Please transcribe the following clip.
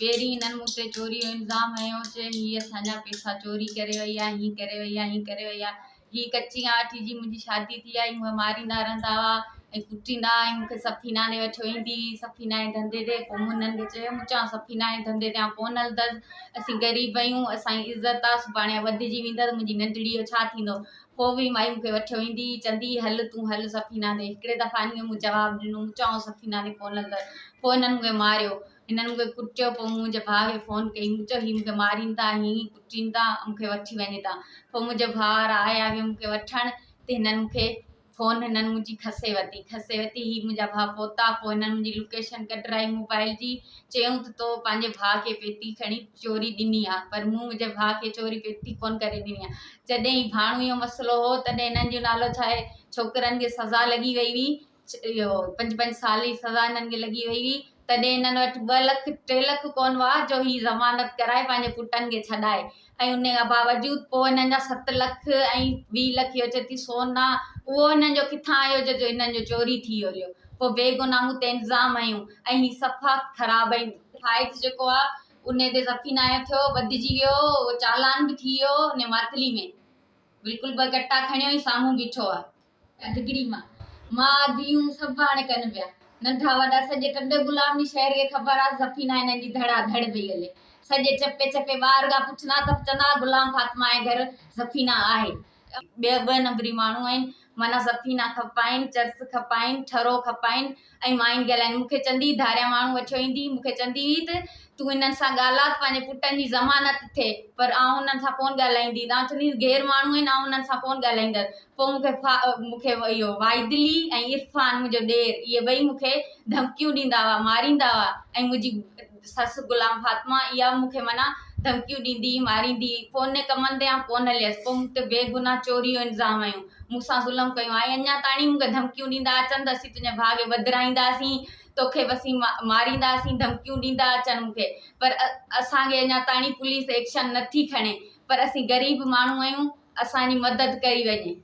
पहिरीं हिननि मूं ते चोरी जो इल्ज़ाम हयो, चई हीअ असांजा पैसा चोरी करे वई आहे, हीअं करे वई आहे, हीअं करे वई आहे। हीअ कची आंटी जी मुंहिंजी शादी थी आहे, मूंखे मारींदा रहंदा हुआ ऐं कुटींदा, ऐं मूंखे सफ़ीना ॾे वठी वेंदी हुई, सफ़ीना जे धंधे ते। पोइ मूं हुननि खे चयो, मूं चवां सफ़ीना जे धंधे ते कोन हलंदसि, असीं ग़रीब आहियूं, असांजी इज़त आहे, सुभाणे वधिजी वेंदा त मुंहिंजी नंढड़ी जो छा थींदो। पोइ बि माई मूंखे वठी वेंदी, चवंदी हल तूं हल सफ़ीना ते। हिकिड़े दफ़ा ईअं मूं जवाबु ॾिनो, मूं चवां सफ़ीना ते कोन हलंदसि। पोइ हिननि मूंखे मारियो, हिननि मूंखे कुटियो। पोइ मुंहिंजे भाउ खे फ़ोन कई, मूं चयो हीअ मूंखे मारींदा, हीअं कुटींदा, मूंखे वठी वञे था। पोइ मुंहिंजे भाउर आया बि मूंखे वठण, त हिननि मूंखे फ़ोन हिननि मुंहिंजी खसे वरिती। ही मुंहिंजा भाउ पहुता। पोइ हिननि मुंहिंजी लोकेशन कढाई मोबाइल जी, चयूं त तो पंहिंजे भाउ खे पेती खणी चोरी ॾिनी आहे, पर मूं मुंहिंजे भाउ खे चोरी पेती कोन करे ॾिनी आहे। जॾहिं भाणु जो मसइलो हो, तॾहिं हिननि जो नालो छा आहे, छोकिरनि खे सज़ा लॻी वई हुई, इहो 5-5 साल जी सज़ा हिननि खे लॻी वई हुई। तॾहिं हिननि वटि 2 लख 3 लख कोन हुआ जो ही ज़मानत कराए पंहिंजे पुटनि खे छॾाए, ऐं उन खां बावजूद पोइ हिननि जा 7 लख ऐं 20 लख इहो चए थी सोना, उहो हिननि जो किथां आयो जो हिननि जो चोरी थी वियो। पोइ बेगुनाह मूं ते इल्ज़ाम हयूं, ऐं ही सफ़ा ख़राबु आहिनि। फाइज जेको आहे उन ते सफ़ीना जो थियो, ॿधिजी वियो, उहो चालान बि थी वियो उन मातली में, बिल्कुलु 2 कट्टा खणियो ई साम्हूं बीठो आहे डिगड़ी मां धीअरूं सभु हाणे कनि पिया, नंढा वॾा सॼे टंड गुलाम जी शहर खे ख़बर आहे सफ़ीना हिननि जी धड़ाधड़ पई हले। सॼे चपे चपे ॿार खां पुछंदा त चवंदा गुलाम फातिमा जे घर सफ़ीना आहे। ॿ नंबरी माण्हू आहिनि, माना सफ़ीना खपाइनि, चर्स खपाइनि, ठरो खपाइनि, ऐं माइन ॻाल्हाइनि। मूंखे चवंदी धारिया माण्हू वठी ईंदी, मूंखे चवंदी हुई त तूं हिननि सां ॻाल्हाए पंहिंजे पुटनि जी ज़मानत थिए, पर आउं हुननि सां कोन ॻाल्हाईंदी। तव्हां चवंदी गैर माण्हू आहिनि, आउं हुननि सां कोन ॻाल्हाईंदसि। पोइ मूंखे इहो वाइदली ऐं इरफान मुंहिंजो ॾेर, इहे ॿई मूंखे धमकियूं ॾींदा हुआ, मारींदा हुआ, ऐं मुंहिंजी ससु गुलाम फातिमा इहा मूंखे माना धमकियूं ॾींदी, मारींदी। पोइ उन कमनि ते कोन हलियसि। पोइ मूं ते बेगुनाह चोरी जो इल्ज़ाम हयूं, मूंसां ज़ुल्म कयूं, ऐं अञा ताणी मूंखे धमकियूं ॾींदा अचनि त असीं तुंहिंजे भाउ खे बदिराईंदासीं, तोखे बसी मारींदासीं, धमकियूं ॾींदा अचनि मूंखे। पर असांखे अञा ताणी पुलिस एक्शन नथी खणे, पर असीं ग़रीब माण्हू आहियूं, असांजी मदद कई वञे।